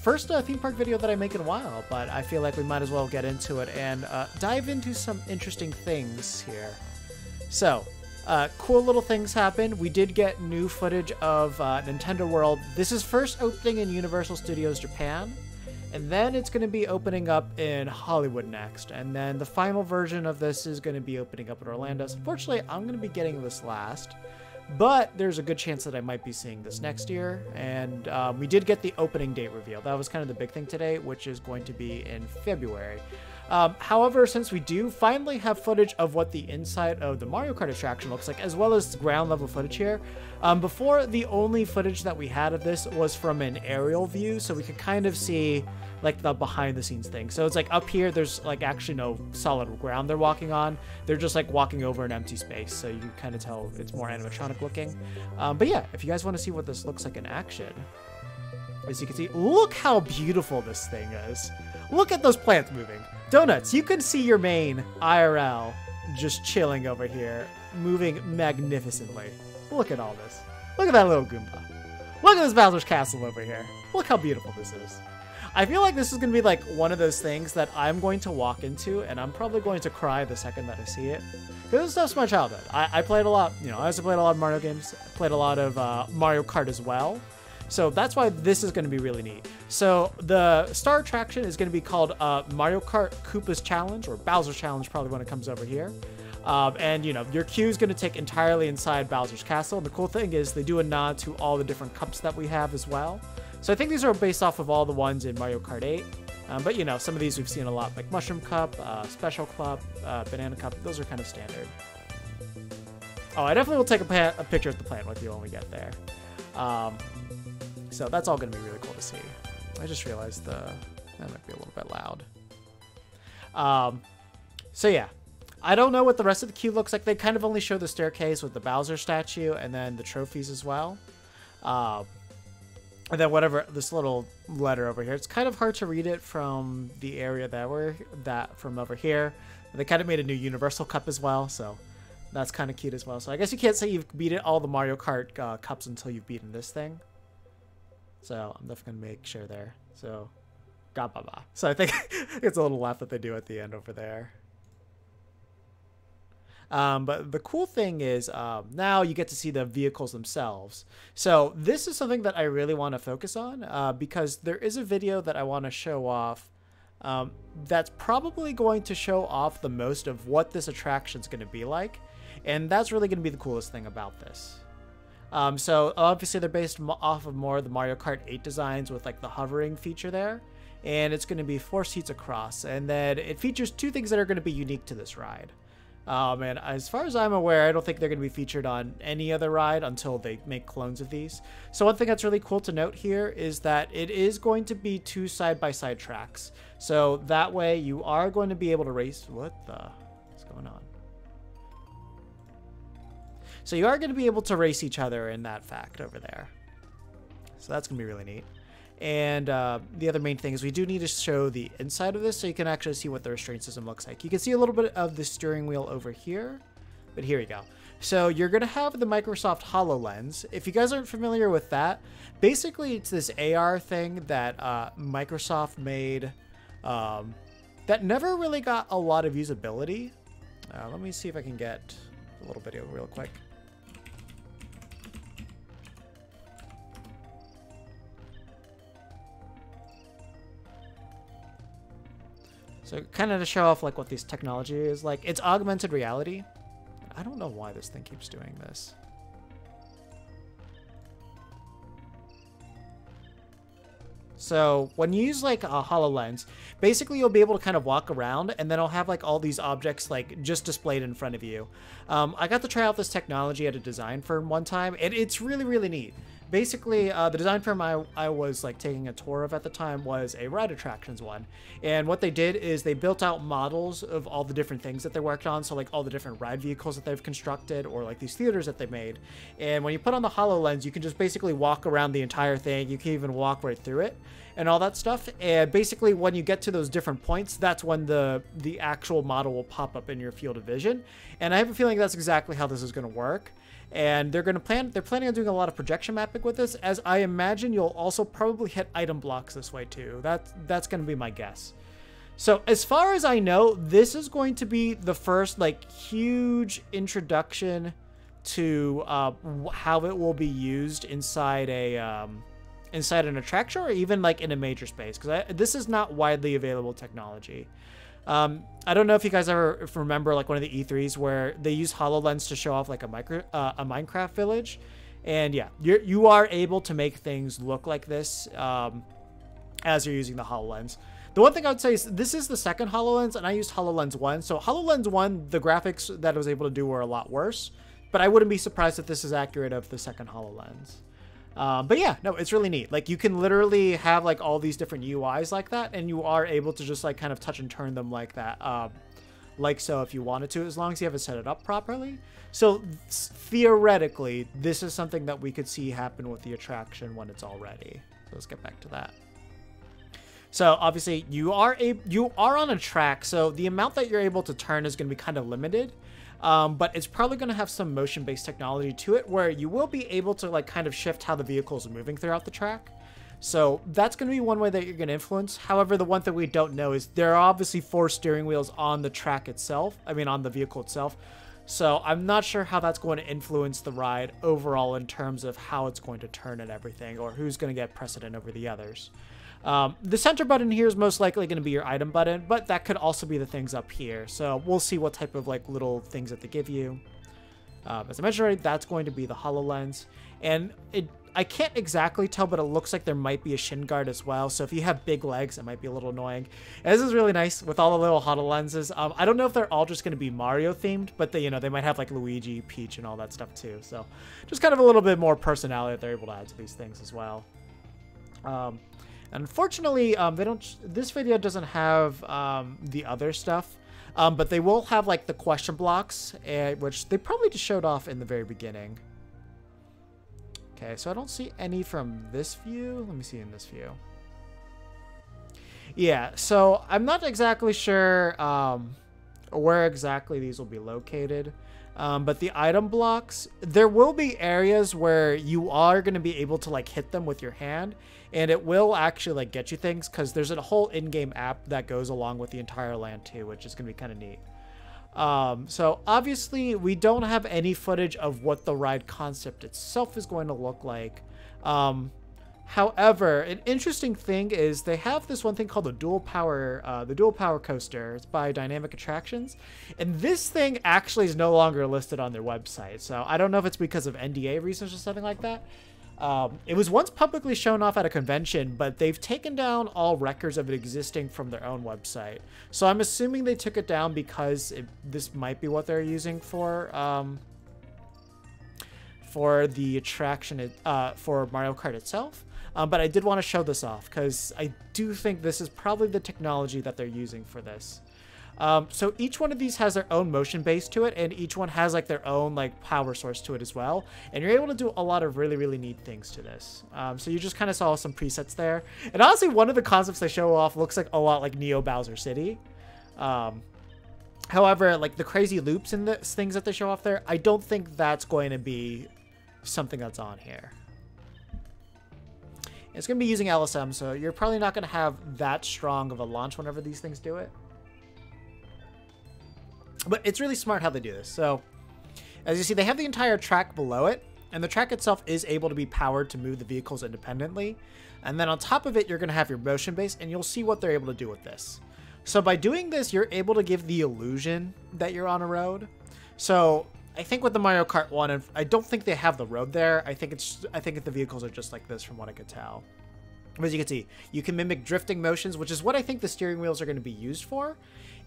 first theme park video that I make in a while, but I feel like we might as well get into it and dive into some interesting things here. So, cool little things happened. We did get new footage of Nintendo World. This is first opening in Universal Studios Japan, and then it's going to be opening up in Hollywood next. And then the final version of this is going to be opening up in Orlando. So unfortunately, I'm going to be getting this last, but there's a good chance that I might be seeing this next year. And we did get the opening date reveal. That was kind of the big thing today, which is going to be in February. However, since we do finally have footage of what the inside of the Mario Kart attraction looks like, as well as ground level footage here, before the only footage that we had of this was from an aerial view, so we could kind of see like the behind the scenes thing. So it's like up here, there's like actually no solid ground they're walking on. They're just like walking over an empty space, so you can kind of tell it's more animatronic looking. But yeah, if you guys want to see what this looks like in action, as you can see, look how beautiful this thing is. Look at those plants moving. Donuts, you can see your main IRL just chilling over here, moving magnificently. Look at all this. Look at that little Goomba. Look at this Bowser's Castle over here. Look how beautiful this is. I feel like this is going to be like one of those things that I'm going to walk into and I'm probably going to cry the second that I see it. Because this stuff's my childhood. I played a lot, you know, I also played a lot of Mario games. I played a lot of Mario Kart as well. So that's why this is going to be really neat. So the star attraction is going to be called Mario Kart Koopa's Challenge, or Bowser's Challenge probably when it comes over here. And, you know, your queue is going to take entirely inside Bowser's Castle. And the cool thing is they do a nod to all the different cups that we have as well. So I think these are based off of all the ones in Mario Kart 8. But, you know, some of these we've seen a lot, like Mushroom Cup, Special Cup, Banana Cup. Those are kind of standard. Oh, I definitely will take a picture of the plant with you when we get there. So that's all going to be really cool to see. I just realized that might be a little bit loud. So yeah, I don't know what the rest of the queue looks like. They kind of only show the staircase with the Bowser statue and then the trophies as well. And then whatever, this little letter over here, it's kind of hard to read it from the area from over here. They kind of made a new Universal Cup as well, so that's kind of cute as well. So I guess you can't say you've beaten all the Mario Kart cups until you've beaten this thing. So I'm definitely going to make sure there. So, gababa. So I think it's a little laugh that they do at the end over there. But the cool thing is now you get to see the vehicles themselves. So this is something that I really want to focus on because there is a video that I want to show off that's probably going to show off the most of what this attraction is going to be like. And that's really going to be the coolest thing about this. So obviously they're based off of more of the Mario Kart 8 designs with like the hovering feature there. And it's going to be 4 seats across. And then it features 2 things that are going to be unique to this ride. And as far as I'm aware, I don't think they're going to be featured on any other ride until they make clones of these. So one thing that's really cool to note here is that it is going to be 2 side-by-side tracks. So that way you are going to be able to race. What's going on? So you are going to be able to race each other in that fact over there. So that's going to be really neat. And the other main thing is we do need to show the inside of this so you can actually see what the restraint system looks like. You can see a little bit of the steering wheel over here, but here we go. So you're going to have the Microsoft HoloLens. If you guys aren't familiar with that, basically it's this AR thing that Microsoft made that never really got a lot of usability. Let me see if I can get a little video real quick. So kind of to show off like what this technology is like. It's augmented reality. I don't know why this thing keeps doing this. So when you use like a HoloLens, basically you'll be able to kind of walk around and then it'll have like all these objects like just displayed in front of you. I got to try out this technology at a design firm one time and it's really, really neat. Basically, the design firm I was like taking a tour of at the time was a ride attractions one. And what they did is they built out models of all the different things that they worked on. So like all the different ride vehicles that they've constructed or like these theaters that they made. And when you put on the HoloLens, you can just basically walk around the entire thing. You can even walk right through it and all that stuff. And basically when you get to those different points, that's when the actual model will pop up in your field of vision. And I have a feeling that's exactly how this is going to work. And they're planning on doing a lot of projection mapping with this, as I imagine you'll also probably hit item blocks this way too. That's going to be my guess. So as far as I know, this is going to be the first like huge introduction to how it will be used inside an attraction, or even like in a major space, because this is not widely available technology. I don't know if you guys ever remember like one of the E3s where they use HoloLens to show off like a Minecraft village, and yeah, you are able to make things look like this as you're using the HoloLens. The one thing I would say is this is the second HoloLens, and I used HoloLens 1. So HoloLens 1, the graphics that it was able to do were a lot worse, but I wouldn't be surprised if this is accurate of the second HoloLens. But yeah, no, it's really neat. Like you can literally have like all these different UIs like that, and you are able to just like kind of touch and turn them like that. Like so if you wanted to, as long as you have it set it up properly. So theoretically, this is something that we could see happen with the attraction when it's all ready. So let's get back to that. So obviously you are on a track, so the amount that you're able to turn is going to be kind of limited. But it's probably going to have some motion-based technology to it where you will be able to like kind of shift how the vehicles are moving throughout the track. So that's going to be one way that you're going to influence. However, the one thing we don't know is there are obviously 4 steering wheels on the track itself. I mean, on the vehicle itself. So I'm not sure how that's going to influence the ride overall in terms of how it's going to turn and everything, or who's going to get precedent over the others. The center button here is most likely going to be your item button, but that could also be the things up here. So we'll see what type of like little things that they give you. As I mentioned already, that's going to be the HoloLens. And I can't exactly tell, but it looks like there might be a shin guard as well. So if you have big legs, it might be a little annoying. And this is really nice with all the little HoloLenses. I don't know if they're all just going to be Mario themed, but they might have like Luigi, Peach, and all that stuff too. So just kind of a little bit more personality that they're able to add to these things as well. Unfortunately, this video doesn't have the other stuff, but they will have like the question blocks, which they probably just showed off in the very beginning. Okay, so I don't see any from this view. Let me see in this view. Yeah, so I'm not exactly sure where exactly these will be located. But the item blocks, there will be areas where you are going to be able to like hit them with your hand, and it will actually like get you things, because there's a whole in-game app that goes along with the entire land too, which is going to be kind of neat. So obviously we don't have any footage of what the ride concept itself is going to look like. However, an interesting thing is they have this one thing called the dual power coaster. It's by Dynamic Attractions, and this thing actually is no longer listed on their website. So I don't know if it's because of NDA reasons or something like that. It was once publicly shown off at a convention, but they've taken down all records of it existing from their own website. So I'm assuming they took it down because this might be what they're using for the attraction, for Mario Kart itself. But I did want to show this off because I do think this is probably the technology that they're using for this. So each one of these has their own motion base to it, and each one has like their own like power source to it as well. And you're able to do a lot of really, really neat things to this. So you just kind of saw some presets there. And honestly, one of the concepts they show off looks like a lot like Neo Bowser City. However, like the crazy loops and the things that they show off there, I don't think that's going to be something that's on here. It's going to be using LSM, so you're probably not going to have that strong of a launch whenever these things do it. But it's really smart how they do this. So, as you see, they have the entire track below it, and the track itself is able to be powered to move the vehicles independently. And then on top of it, you're going to have your motion base, and you'll see what they're able to do with this. So by doing this, you're able to give the illusion that you're on a road. So I think with the Mario Kart 1, I don't think they have the road there. I think the vehicles are just like this from what I could tell. But as you can see, you can mimic drifting motions, which is what I think the steering wheels are going to be used for.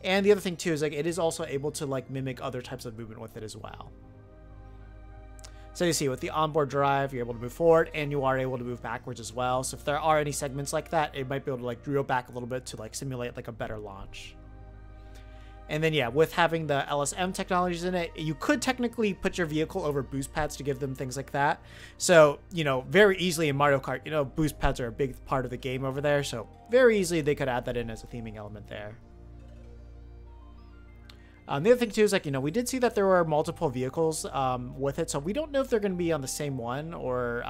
And the other thing too is like it is also able to like mimic other types of movement with it as well. So you see with the onboard drive, you're able to move forward and you are able to move backwards as well. So if there are any segments like that, it might be able to like drill back a little bit to like simulate like a better launch. And then, yeah, with having the LSM technologies in it, you could technically put your vehicle over boost pads to give them things like that. So, very easily in Mario Kart, boost pads are a big part of the game over there. So very easily they could add that in as a theming element there. The other thing too is like, we did see that there were multiple vehicles with it, so we don't know if they're going to be on the same one or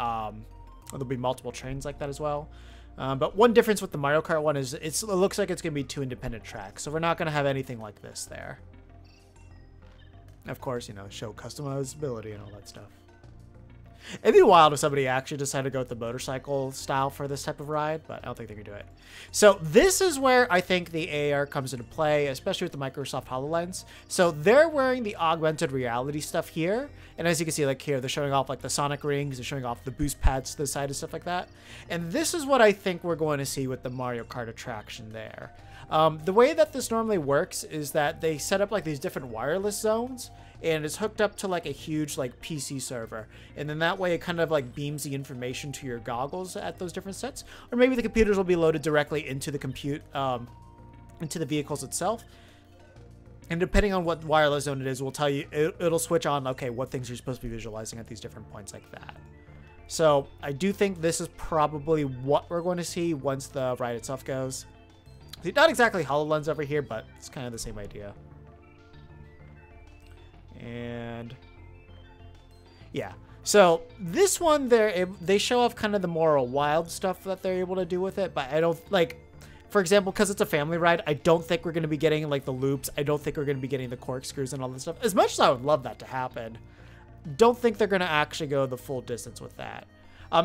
there'll be multiple trains like that as well. But one difference with the Mario Kart one is it looks like it's going to be 2 independent tracks, so we're not going to have anything like this there. Of course, show customizability and all that stuff. It'd be wild if somebody actually decided to go with the motorcycle style for this type of ride, but I don't think they can do it. So this is where I think the AR comes into play, especially with the Microsoft HoloLens. So they're wearing the augmented reality stuff here. And as you can see, like here, they're showing off like the Sonic rings, they're showing off the boost pads to the side and stuff like that. And this is what I think we're going to see with the Mario Kart attraction there. The way that this normally works is that they set up like these different wireless zones, and it's hooked up to like a huge like PC server, and then that way it kind of like beams the information to your goggles at those different sets, or maybe the computers will be loaded directly into the into the vehicles itself, and depending on what wireless zone it is, will tell you it'll switch on, okay, what things you're supposed to be visualizing at these different points like that. So I do think this is probably what we're going to see once the ride itself goes. Not exactly HoloLens over here, but it's kind of the same idea. And yeah, so this one they show off kind of the more wild stuff that they're able to do with it, but I don't like, for example, because it's a family ride, I don't think we're going to be getting like the loops. I don't think we're going to be getting the corkscrews and all this stuff. As much as I would love that to happen, don't think they're going to actually go the full distance with that.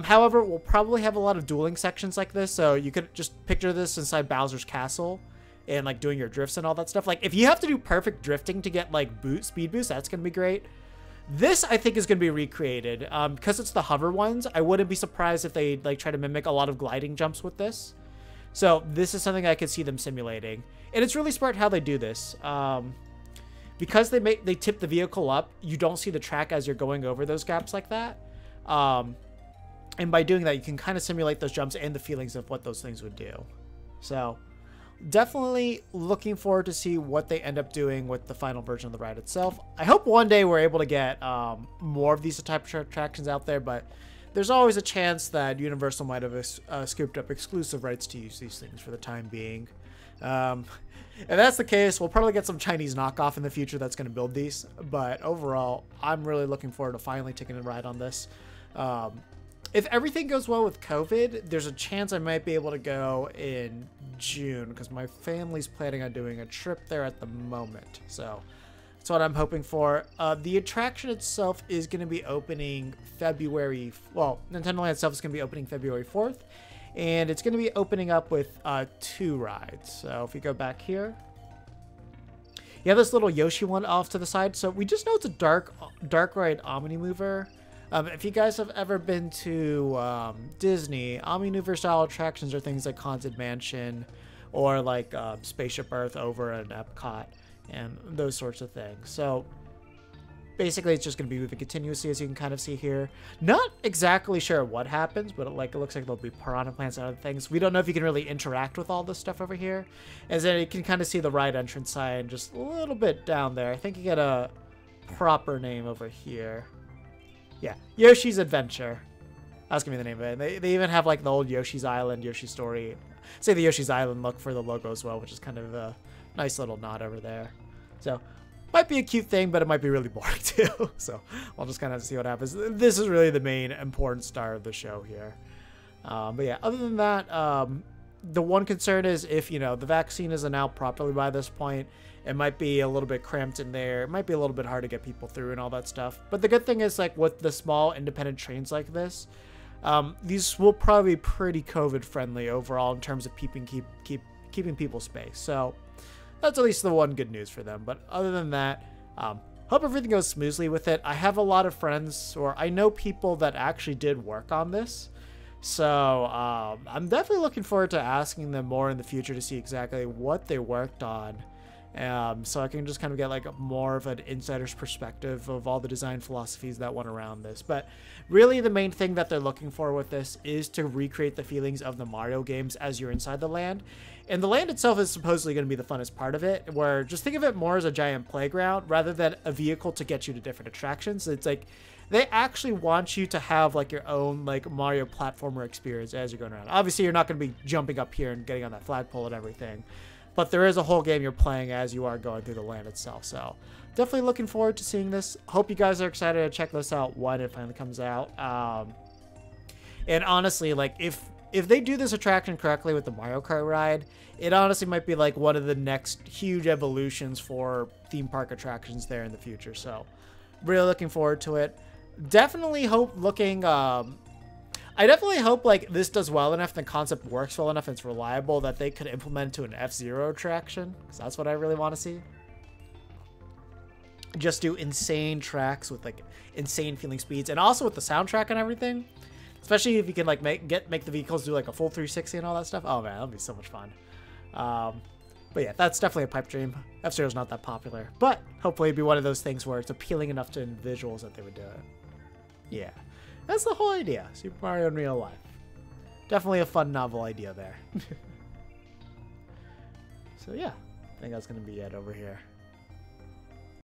However, we'll probably have a lot of dueling sections like this, so you could just picture this inside Bowser's castle and like doing your drifts and all that stuff. Like if you have to do perfect drifting to get like speed boost, that's going to be great. This I think is going to be recreated because it's the hover ones. I wouldn't be surprised if they like try to mimic a lot of gliding jumps with this. So this is something I could see them simulating, and it's really smart how they do this. Because they tip the vehicle up, you don't see the track as you're going over those gaps like that. And by doing that, you can kind of simulate those jumps and the feelings of what those things would do. So definitely looking forward to see what they end up doing with the final version of the ride itself. I hope one day we're able to get more of these type of attractions out there, but there's always a chance that Universal might have scooped up exclusive rights to use these things for the time being. If that's the case, we'll probably get some Chinese knockoff in the future that's going to build these. But overall, I'm really looking forward to finally taking a ride on this. If everything goes well with COVID, there's a chance I might be able to go in June because my family's planning on doing a trip there at the moment. So that's what I'm hoping for. The attraction itself is going to be opening February. Well, Nintendo Land itself is going to be opening February 4th. And it's going to be opening up with 2 rides. So if we go back here, you have this little Yoshi one off to the side. So we just know it's a dark ride Omni Mover. If you guys have ever been to Disney, Omni Mover style attractions are things like Haunted Mansion or like Spaceship Earth over at Epcot and those sorts of things. So basically, it's just going to be moving continuously, as you can kind of see here. Not exactly sure what happens, but it looks like there'll be piranha plants and other things. We don't know if you can really interact with all this stuff over here. As then you can kind of see the ride entrance sign just a little bit down there. I think you get a proper name over here. Yeah, Yoshi's Adventure. That's going to be the name of it. They even have like the old Yoshi's Island, Yoshi Story. Say the Yoshi's Island look for the logo as well, which is kind of a nice little nod over there. So might be a cute thing, but it might be really boring too. So I'll just kind of see what happens. This is really the main important star of the show here. But yeah, other than that, the one concern is if, the vaccine isn't out properly by this point, it might be a little bit cramped in there. It might be a little bit hard to get people through and all that stuff. But the good thing is, like, with the small independent trains like this, these will probably be pretty COVID friendly overall in terms of keeping people spaced. So that's at least the one good news for them. But other than that, hope everything goes smoothly with it. I have a lot of friends, or I know people that actually did work on this. So I'm definitely looking forward to asking them more in the future to see exactly what they worked on. So I can just kind of get like more of an insider's perspective of all the design philosophies that went around this. But really the main thing that they're looking for with this is to recreate the feelings of the Mario games as you're inside the land. And the land itself is supposedly going to be the funnest part of it, where just think of it more as a giant playground rather than a vehicle to get you to different attractions. It's like they actually want you to have like your own like Mario platformer experience as you're going around. Obviously, you're not going to be jumping up here and getting on that flagpole and everything. but there is a whole game you're playing as you are going through the land itself. So definitely looking forward to seeing this. Hope you guys are excited to check this out when it finally comes out. And honestly, like if they do this attraction correctly with the Mario Kart ride, it honestly might be like one of the next huge evolutions for theme park attractions there in the future. So really looking forward to it. Definitely hope I definitely hope like this does well enough, the concept works well enough, and it's reliable that they could implement to an F-Zero attraction, because that's what I really want to see. Just do insane tracks with like insane feeling speeds, and also with the soundtrack and everything. Especially if you can like make the vehicles do like a full 360 and all that stuff. Oh man, that'll be so much fun. But yeah, that's definitely a pipe dream. F-Zero's not that popular, but hopefully it'd be one of those things where it's appealing enough to individuals that they would do it. Yeah, that's the whole idea. Super Mario in real life. Definitely a fun, novel idea there. So yeah, I think that's gonna be it over here.